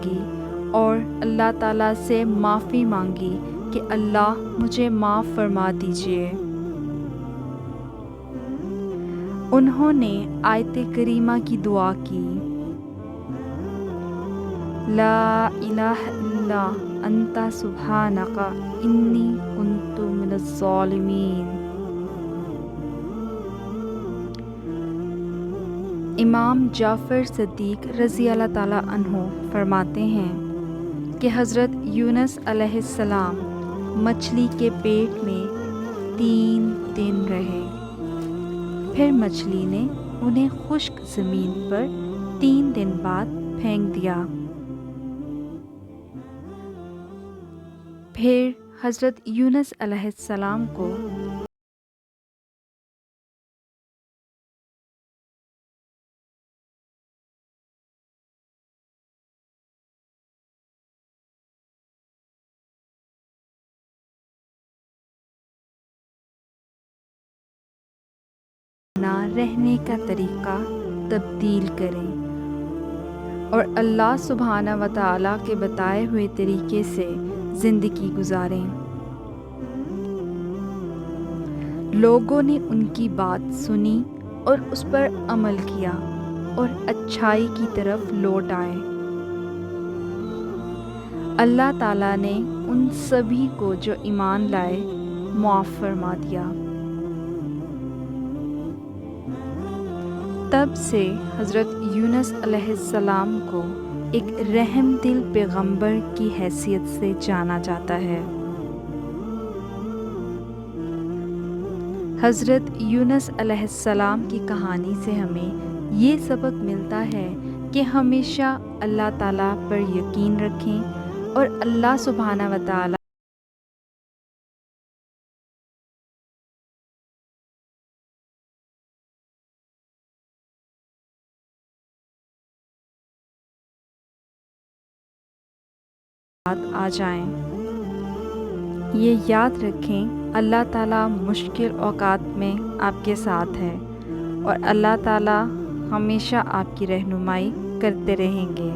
مانگی اور اللہ تعالیٰ سے معافی مانگی کہ اللہ مجھے معاف فرما دیجیے۔ انہوں نے آیت کریمہ کی دعا کی، لا الہ الا انت سبحانک انی کنت من الظالمین۔ امام جعفر صدیق رضی اللہ تعالیٰ عنہ فرماتے ہیں کہ حضرت یونس علیہ السلام مچھلی کے پیٹ میں 3 دن رہے، پھر مچھلی نے انہیں خشک زمین پر 3 دن بعد پھینک دیا۔ پھر حضرت یونس علیہ السلام کو نہ رہنے کا طریقہ تبدیل کریں اور اللہ سبحانہ و تعالیٰ کے بتائے ہوئے طریقے سے زندگی گزاریں۔ لوگوں نے ان کی بات سنی اور اس پر عمل کیا اور اچھائی کی طرف لوٹ آئے۔ اللہ تعالیٰ نے ان سبھی کو جو ایمان لائے معاف فرما دیا۔ تب سے حضرت یونس علیہ السلام کو ایک رحم دل پیغمبر کی حیثیت سے جانا جاتا ہے۔ حضرت یونس علیہ السلام کی کہانی سے ہمیں یہ سبق ملتا ہے کہ ہمیشہ اللہ تعالیٰ پر یقین رکھیں اور اللہ سبحانہ و تعالیٰ آ جائیں۔ یہ یاد رکھیں اللہ تعالیٰ مشکل اوقات میں آپ کے ساتھ ہے اور اللہ تعالیٰ ہمیشہ آپ کی رہنمائی کرتے رہیں گے۔